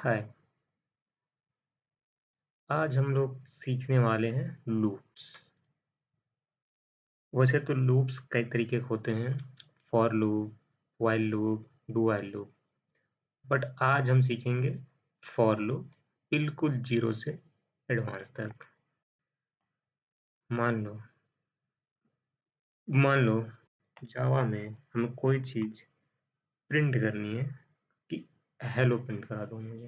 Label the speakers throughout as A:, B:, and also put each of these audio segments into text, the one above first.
A: हाय। आज हम लोग सीखने वाले हैं लूप्स। वैसे तो लूप्स कई तरीके के होते हैं, for loop, while loop, do while loop. But आज हम सीखेंगे फॉर लूप, बिल्कुल जीरो से एडवांस तक। मान लो मान लो जावा में हमें कोई चीज प्रिंट करनी है कि हेलो प्रिंट करा दो मुझे।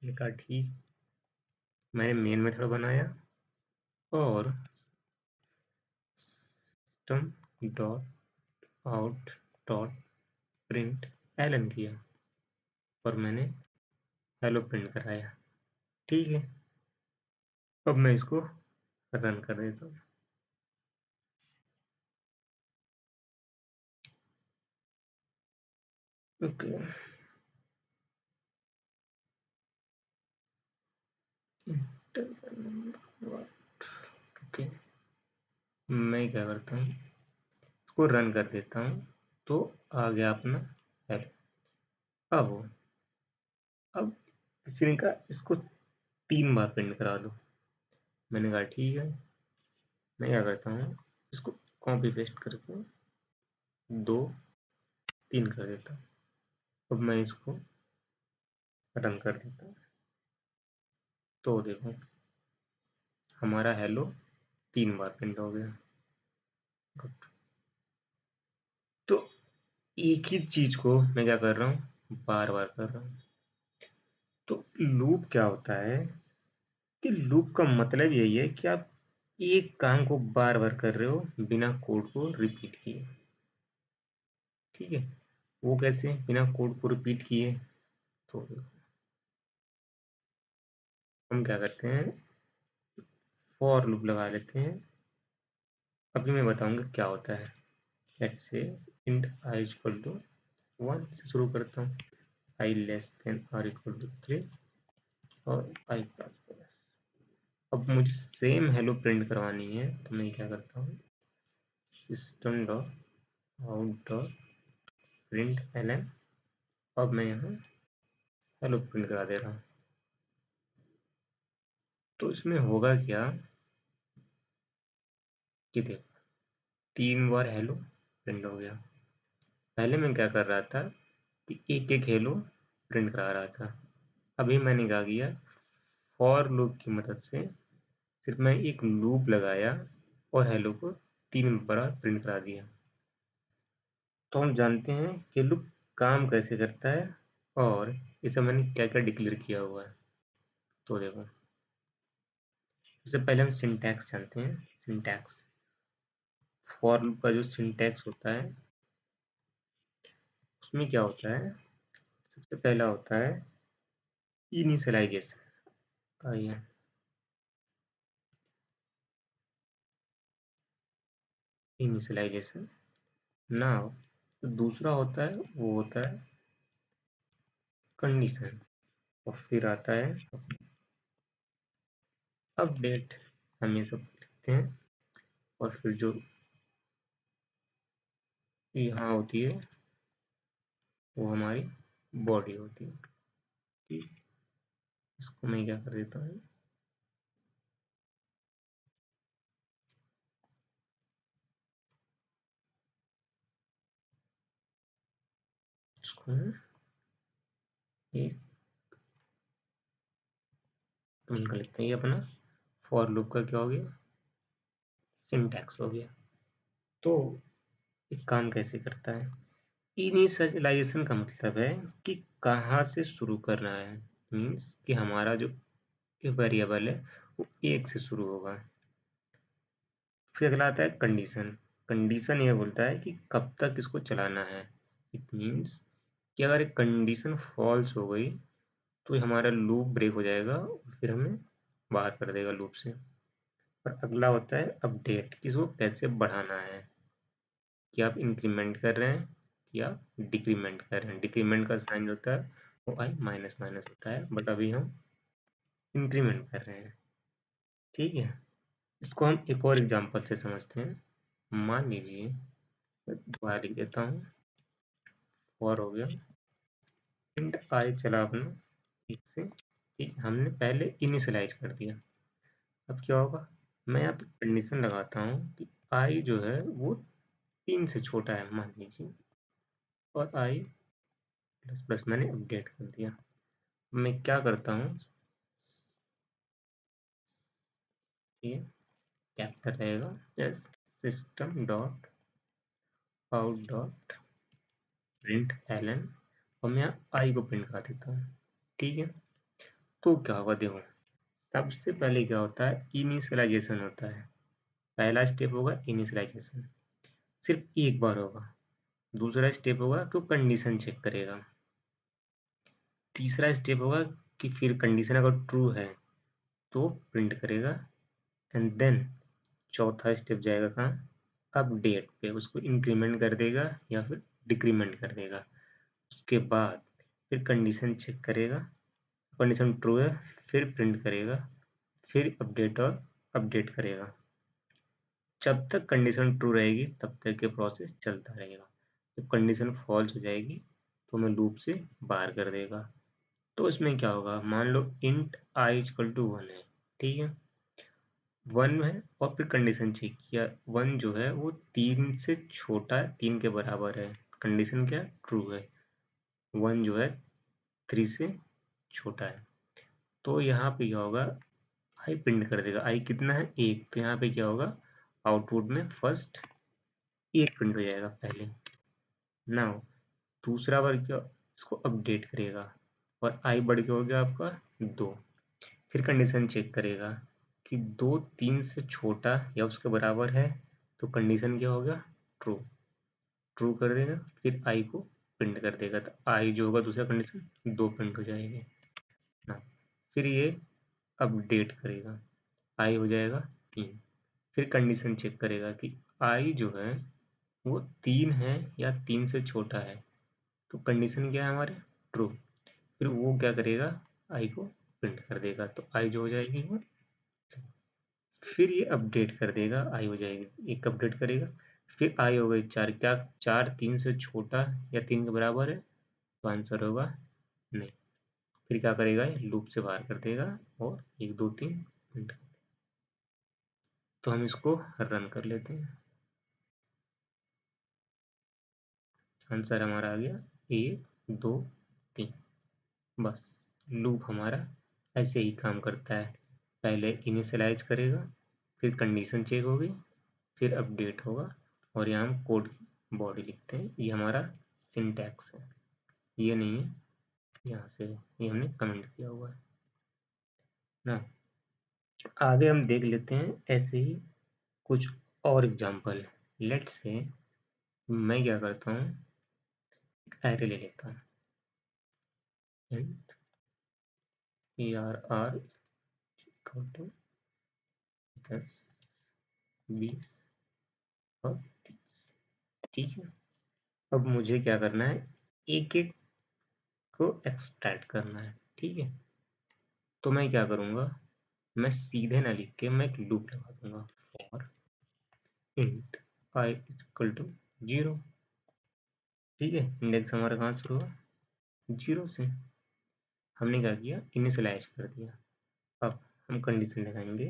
A: मैंने कहा ठीक। मैंने मेन मेथड बनाया और system dot out dot print Elon किया और मैंने हेलो प्रिंट कराया। ठीक है, अब मैं इसको रन कर देता हूँ। ओके, ओके, मैं क्या करता हूँ, इसको रन कर देता हूँ तो आ गया अपना हेलो। अब किसी ने कहा इसको 3 बार प्रिंट करा दो। मैंने कहा ठीक है। मैं क्या करता हूँ, इसको कॉपी पेस्ट करके 2 3 कर देता हूँ। अब मैं इसको रन कर देता हूँ तो देखो हमारा हेलो 3 बार प्रिंट हो गया। गुड। तो एक ही चीज को मैं क्या कर रहा हूँ, बार बार कर रहा हूँ। तो लूप क्या होता है कि लूप का मतलब यही है कि आप एक काम को बार बार कर रहे हो बिना कोड को रिपीट किए। ठीक है, वो कैसे बिना कोड को रिपीट किए? तो हम क्या करते हैं, फॉर लूप लगा लेते हैं। अभी मैं बताऊंगा क्या होता है। Let's say int i equal to 1 से शुरू करता हूँ, i लेस देन और इक्वल टू 3 और i प्लस प्लस। अब मुझे सेम हेलो प्रिंट करवानी है तो मैं क्या करता हूँ, system dot out dot print Elon. अब मैं यहाँ हेलो प्रिंट करा दे रहा हूँ। तो इसमें होगा क्या कि देखो 3 बार हेलो प्रिंट हो गया। पहले मैं क्या कर रहा था कि एक एक हेलो प्रिंट करा रहा था। अभी मैंने क्या किया, फॉर लूप की मदद से सिर्फ मैं एक लूप लगाया और हेलो को 3 बार प्रिंट करा दिया। तो हम जानते हैं कि लूप काम कैसे करता है और इसे मैंने क्या क्या डिक्लेयर किया हुआ है। तो देखो सबसे पहले हम सिंटैक्स जानते हैं। सिंटैक्स, फॉर लूप का जो सिंटैक्स होता है उसमें क्या होता है, सबसे पहला होता है इनिशियलाइजेशन। आइए इनिशियलाइजेशन नाउ। दूसरा होता है वो होता है कंडीशन और फिर आता है अपडेट। हम ये सब लिखते हैं और फिर जो यहाँ होती है वो हमारी बॉडी होती है। ठीक, इसको मैं क्या कर देता हूँ, इसको एक उनका लिखते हैं। ये अपना फॉर लूप का क्या हो गया, सिंटैक्स हो गया। तो एक काम कैसे करता है, इनिशियलाइजेशन का मतलब है कि कहाँ से शुरू करना है। मीन्स कि हमारा जो वेरिएबल है वो 1 से शुरू होगा। फिर अगला आता है कंडीशन। कंडीशन ये बोलता है कि कब तक इसको चलाना है। इट मीन्स कि अगर एक कंडीशन फॉल्स हो गई तो हमारा लूप ब्रेक हो जाएगा और फिर हमें बाहर कर देगा लूप से। और अगला होता है अपडेट, कि इसको कैसे बढ़ाना है, कि आप इंक्रीमेंट कर रहे हैं या डिक्रीमेंट कर रहे हैं। डिक्रीमेंट का साइन होता है वो आई माइनस माइनस होता है, बट अभी हम इंक्रीमेंट कर रहे हैं। ठीक है, इसको हम एक और एग्जांपल से समझते हैं। मान लीजिए मैं दोबारा लिख देता हूँ, और हो गया प्रिंट आई चला अपना 1 से, ठीक है, हमने पहले इनिशियलाइज कर दिया। अब क्या होगा, मैं यहाँ पे कंडीशन लगाता हूँ कि आई जो है वो 3 से छोटा है मान लीजिए, और आई प्लस प्लस मैंने अपडेट कर दिया। मैं क्या करता हूँ, ये कैपिटल रहेगा yes, system dot out dot print Elon, और मैं आई को प्रिंट करा देता हूँ। ठीक है, तो क्या होगा देखो, सबसे पहले क्या होता है, इनिशियलाइजेशन होता है। पहला स्टेप होगा इनिशियलाइजेशन, सिर्फ एक बार होगा। दूसरा स्टेप होगा कि वो कंडीशन चेक करेगा। तीसरा स्टेप होगा कि फिर कंडीशन अगर ट्रू है तो प्रिंट करेगा, एंड देन चौथा स्टेप जाएगा कहाँ, अपडेट पे, उसको इंक्रीमेंट कर देगा या फिर डिक्रीमेंट कर देगा। उसके बाद फिर कंडीशन चेक करेगा, कंडीशन ट्रू है फिर प्रिंट करेगा, फिर अपडेट और अपडेट करेगा। जब तक कंडीशन ट्रू रहेगी तब तक ये प्रोसेस चलता रहेगा। जब कंडीशन फॉल्स हो जाएगी तो हमें लूप से बाहर कर देगा। तो इसमें क्या होगा, मान लो इंट आई इक्वल टू 1 है, ठीक है, 1 है, और फिर कंडीशन चेक किया, 1 जो है वो 3 से छोटा है, 3 के बराबर है, कंडीशन क्या ट्रू है, 1 जो है 3 से छोटा है। तो यहाँ पे क्या होगा, आई प्रिंट कर देगा, आई कितना है 1, तो यहाँ पे क्या होगा, आउटपुट में फर्स्ट 1 प्रिंट हो जाएगा पहले। नाउ दूसरा बार क्या, इसको अपडेट करेगा, और आई बढ़ के हो गया आपका 2, फिर कंडीशन चेक करेगा कि 2 3 से छोटा या उसके बराबर है, तो कंडीशन क्या होगा, ट्रू, ट्रू कर देगा, फिर आई को प्रिंट कर देगा, तो आई जो होगा दूसरा कंडीशन 2 प्रिंट हो जाएगी ना। फिर ये अपडेट करेगा, आई हो जाएगा 3, फिर कंडीशन चेक करेगा कि आई जो है वो 3 है या 3 से छोटा है, तो कंडीशन क्या है हमारे, ट्रू, फिर वो क्या करेगा, आई को प्रिंट कर देगा, तो आई जो हो जाएगी वो, फिर ये अपडेट कर देगा, आई हो जाएगी, एक अपडेट करेगा, फिर आई हो गई 4, क्या 4 3 से छोटा या 3 के बराबर है, तो आंसर होगा नहीं। फिर क्या करेगा, लूप से बाहर कर देगा और 1 2 3 प्रिंट। तो हम इसको रन कर लेते हैं, आंसर हमारा आ गया 1 2 3। बस लूप हमारा ऐसे ही काम करता है, पहले इनिशियलाइज करेगा, फिर कंडीशन चेक होगी, फिर अपडेट होगा, और यहाँ हम कोड की बॉडी लिखते हैं। ये हमारा सिंटैक्स है, ये नहीं है, यहाँ से ये हमने कमेंट किया हुआ है ना। आगे हम देख लेते हैं ऐसे ही कुछ और एग्जाम्पल। लेट्स से मैं क्या करता हूँ, एक एरे ले लेता हूँ, एंड ARR इक्वल टू 10 20 और 30, ठीक है। अब मुझे क्या करना है, एक एक को एक्सट्रैक्ट करना है, ठीक है। तो मैं क्या करूँगा, मैं सीधे ना लिख के मैं एक लूप लगा दूंगा, for int I equal to 0, ठीक है। इंडेक्स हमारा कहाँ शुरू हुआ, 0 से, हमने क्या किया, इनिशियलाइज कर दिया। अब हम कंडीशन लगाएंगे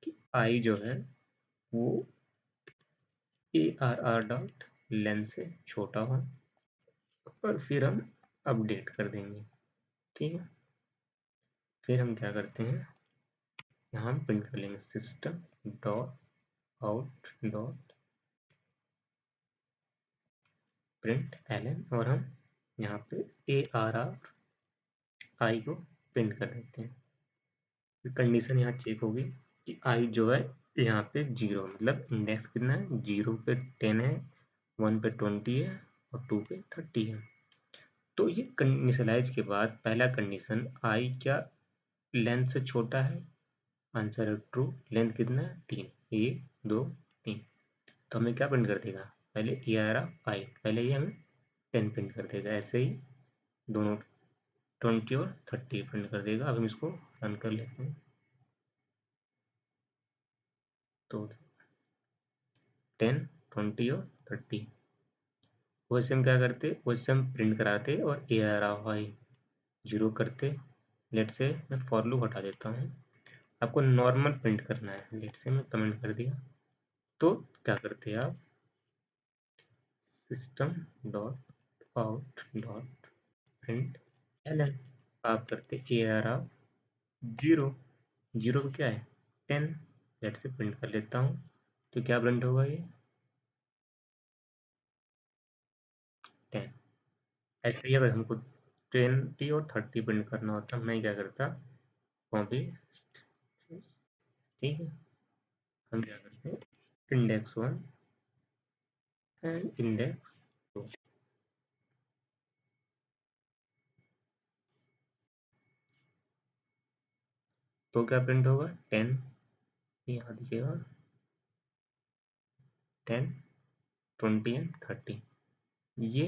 A: कि आई जो है वो ARR डॉट लेंथ से छोटा हो, और फिर हम अपडेट कर देंगे, ठीक है। फिर हम क्या करते हैं, यहाँ हम प्रिंट कर लेंगे system dot out dot print Elon, और हम यहाँ पे ARR आई को प्रिंट कर देते हैं। फिर कंडीशन यहाँ चेक होगी कि आई जो है यहाँ पे 0, मतलब इंडेक्स कितना है, 0 पे 10 है, 1 पे 20 है, और 2 पे 30 है। तो ये इनिशियलाइज के बाद पहला कंडीशन, आई क्या लेंथ से छोटा है, आंसर है ट्रू, लेंथ कितना है 3, 1 2 3, तो हमें क्या प्रिंट कर देगा, पहले ARR आई, पहले ये हमें 10 प्रिंट कर देगा, ऐसे ही दोनों 20 और 30 प्रिंट कर देगा। अब हम इसको रन कर लेते हैं, तो 10 20 और 30, वैसे हम क्या करते, वैसे हम प्रिंट कराते और ARR आई 0 करते, लेट से मैं फॉर लूप हटा देता हूँ, आपको नॉर्मल प्रिंट करना है। लेट से मैं कमेंट कर दिया, तो क्या करते हैं आप, system dot out dot print Elon, आप करते ए आर आप जीरो, जीरो क्या है 10, लेट से प्रिंट कर लेता हूँ, तो क्या प्रिंट होगा ये 10। ऐसे ही अगर हमको 20 और 30 प्रिंट करना होता, मैं क्या करता, कॉपी, ठीक है, हम क्या करते हैं इंडेक्स 1 एंड इंडेक्स 2, तो क्या प्रिंट होगा 10, यहाँ दिखेगा 10, 20 एंड 30। ये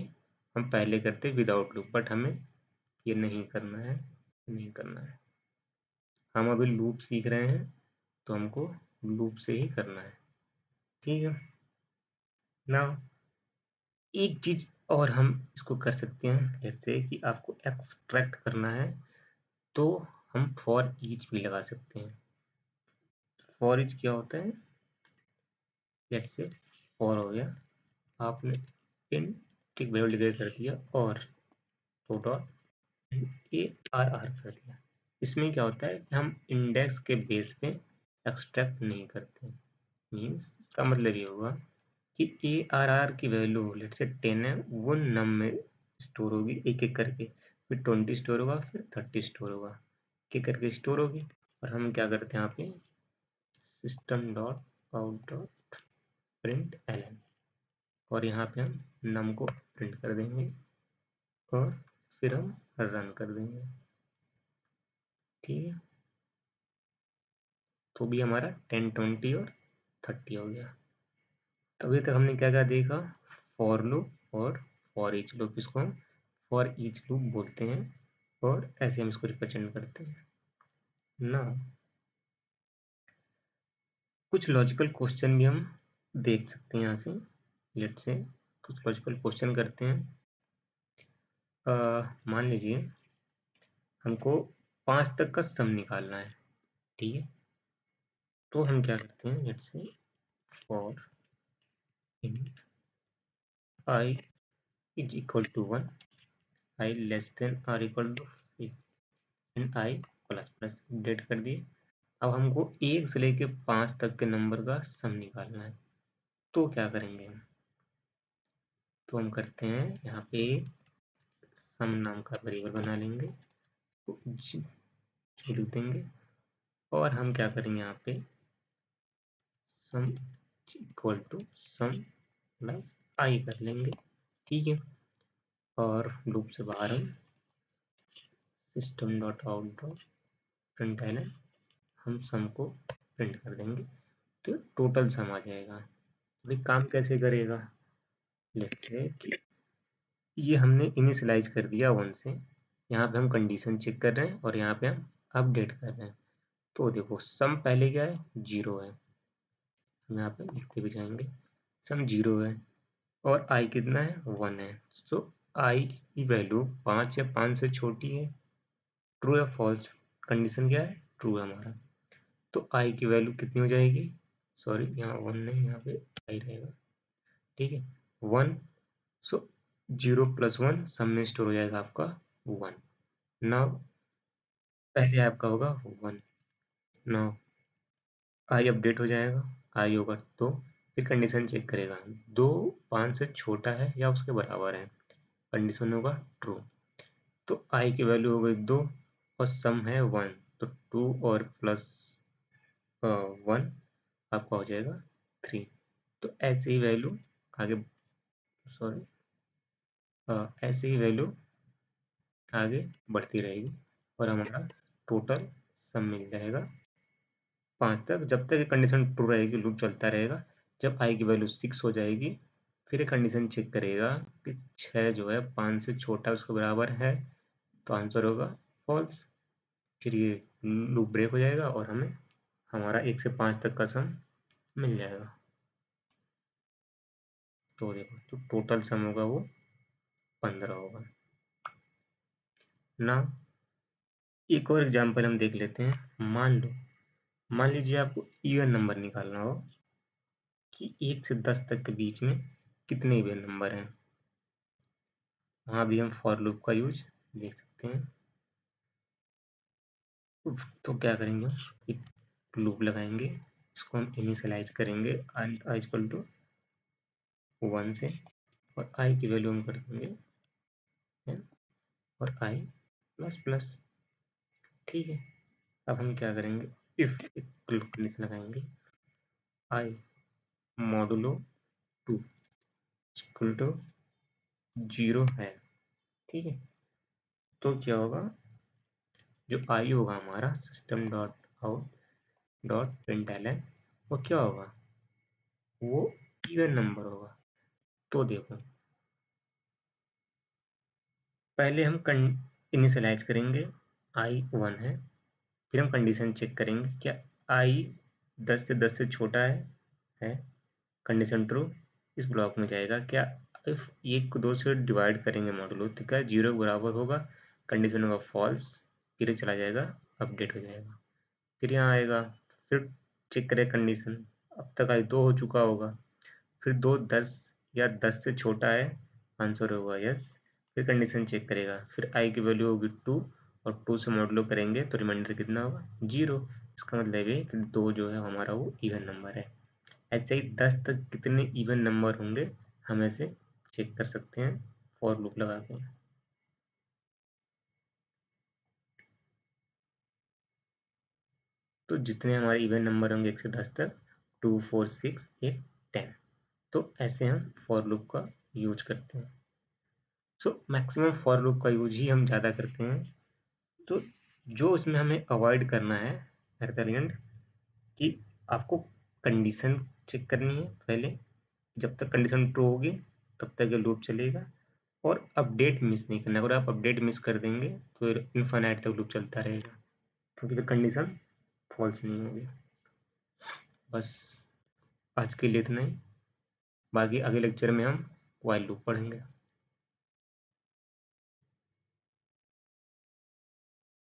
A: हम पहले करते विदाउट लूप, बट हमें ये नहीं करना है, नहीं करना है, हम अभी लूप सीख रहे हैं, तो हमको लूप से ही करना है, ठीक है ना। एक चीज और हम इसको कर सकते हैं, जैसे कि आपको एक्सट्रैक्ट करना है, तो हम फॉर ईच भी लगा सकते हैं। फॉर ईच क्या होता है, लेट्स से फॉर हो गया, आपने int एक वैल्यू डिक्लेयर कर दिया और तो डॉट ए आर आर कर दिया। इसमें क्या होता है कि हम इंडेक्स के बेस पे एक्सट्रैक्ट नहीं करते, मीन्स इसका मतलब ये होगा कि ए आर आर की वैल्यू लेट से 10 है, वो नम में स्टोर होगी एक एक करके, फिर 20 स्टोर होगा, फिर 30 स्टोर होगा, एक एक करके स्टोर होगी। और हम क्या करते हैं यहाँ पे system dot out dot print Elon, और यहाँ पे हम नम को प्रिंट कर देंगे और फिर हम रन कर देंगे, ठीक है। तो भी हमारा 10, 20 और 30 हो गया। अभी तक हमने क्या क्या देखा, फॉर लूप और फॉर ईच लूप, इसको हम फॉर ईच लूप बोलते हैं और ऐसे हम इसको रिप्रेजेंट करते हैं ना। कुछ लॉजिकल क्वेश्चन भी हम देख सकते हैं यहाँ से, लेट से कुछ लॉजिकल क्वेश्चन करते हैं। मान लीजिए हमको 5 तक का सम निकालना है, ठीक है, तो हम क्या करते हैं, लेट से for int I is equal to 1, I less than or equal to 3 and I plus plus update कर दिए। अब हमको 1 से लेके 5 तक के नंबर का सम निकालना है, तो क्या करेंगे हम, तो हम करते हैं यहाँ पे सम नाम का वेरिएबल बना लेंगे, तो लिख देंगे, और हम क्या करेंगे यहाँ पे sum equal to sum plus I कर लेंगे, ठीक है। और लूप से बाहर हम system dot out dot print Elon, हम सम को प्रिंट कर देंगे, तो टोटल सम आ जाएगा। अभी काम कैसे करेगा, लेट्स से कि ये हमने इनिशियलाइज कर दिया 1 से, यहाँ पे हम कंडीशन चेक कर रहे हैं और यहाँ पे हम अपडेट कर रहे हैं, तो देखो सम पहले क्या है 0 है, हम यहाँ पे लिखते भी जाएंगे सम 0 है, और आई कितना है 1 है, सो आई की वैल्यू 5 या 5 से छोटी है, ट्रू या फॉल्स, कंडीशन क्या है ट्रू है हमारा, तो आई की वैल्यू कितनी हो जाएगी, सॉरी यहाँ 1 नहीं, यहाँ पे आई रहेगा, ठीक है 1, सो 0 + 1 सम में स्टोर हो जाएगा आपका 1। नाउ पहले आपका होगा 1, नाउ आई अपडेट हो जाएगा, आई होगा तो फिर कंडीशन चेक करेगा 2 5 से छोटा है या उसके बराबर है, कंडीशन होगा ट्रू, तो आई की वैल्यू हो गई 2 और सम है 1, तो 2 और प्लस 1 आपका हो जाएगा 3। तो ऐसे ही वैल्यू आगे, सॉरी ऐसे ही वैल्यू आगे बढ़ती रहेगी और हमारा टोटल सम मिल जाएगा 5 तक, जब तक ये कंडीशन ट्रू रहेगी लूप चलता रहेगा। जब आई की वैल्यू 6 हो जाएगी, फिर ये कंडीशन चेक करेगा कि 6 जो है 5 से छोटा उसके बराबर है, तो आंसर होगा फॉल्स, फिर ये लूप ब्रेक हो जाएगा और हमें हमारा 1 से 5 तक का सम मिल जाएगा। तो देखो तो टोटल सम होगा वो 15 होगा ना। एक और एग्जांपल हम देख लेते हैं। मान लीजिए आपको इवन नंबर निकालना हो कि 1 से 10 तक के बीच में कितने इवन नंबर हैं। वहाँ भी हम फॉर लूप का यूज देख सकते हैं। तो क्या करेंगे, एक लूप लगाएंगे, इसको हम इनिशियलाइज करेंगे i इक्वल टू 1 से, और i की वैल्यू हम कर देंगे n और i प्लस प्लस। ठीक है, अब हम क्या करेंगे, इफ कंडीशन लगाएंगे i मॉडुलो 2 इक्वल टू 0 है। ठीक है, तो क्या होगा, जो i होगा हमारा system dot out dot println, वो क्या होगा, वो इवन नंबर होगा। तो देखो, पहले हम इनिशियलाइज करेंगे i 1 है, फिर हम कंडीशन चेक करेंगे क्या i 10 से छोटा है, कंडीशन ट्रू, इस ब्लॉक में जाएगा। क्या इफ 1 को 2 से डिवाइड करेंगे मॉडुलो तो क्या 0 के बराबर होगा, कंडीशन होगा फॉल्स, फिर चला जाएगा, अपडेट हो जाएगा। फिर यहाँ आएगा, फिर चेक करें कंडीशन, अब तक i 2 हो चुका होगा, फिर 2 10 या 10 से छोटा है, आंसर होगा यस। फिर कंडीशन चेक करेगा, फिर i की वैल्यू होगी 2 और 2 से मॉडुलो करेंगे तो रिमाइंडर कितना होगा 0। इसका मतलब है कि 2 जो है हमारा वो इवन नंबर है। ऐसे ही 10 तक कितने इवन नंबर होंगे हम ऐसे चेक कर सकते हैं फॉर लूप लगा के। तो जितने हमारे इवन नंबर होंगे 1 से 10 तक, 2 4 6 8 10, तो ऐसे हम फॉर लूप का यूज करते हैं। सो मैक्सिमम फॉर लूप का यूज ही हम ज़्यादा करते हैं। तो जो उसमें हमें अवॉइड करना है एट द एंड, कि आपको कंडीशन चेक करनी है पहले, जब तक कंडीशन ट्रू होगी तब तक ये लूप चलेगा, और अपडेट मिस नहीं करना। अगर आप अपडेट मिस कर देंगे तो इनफाइनाइट तक लूप चलता रहेगा, क्योंकि तो कंडीशन फॉल्स नहीं होगी। बस आज के लिए इतना ही, बाकी अगले लेक्चर में हम व्हाइल लूप पढ़ेंगे।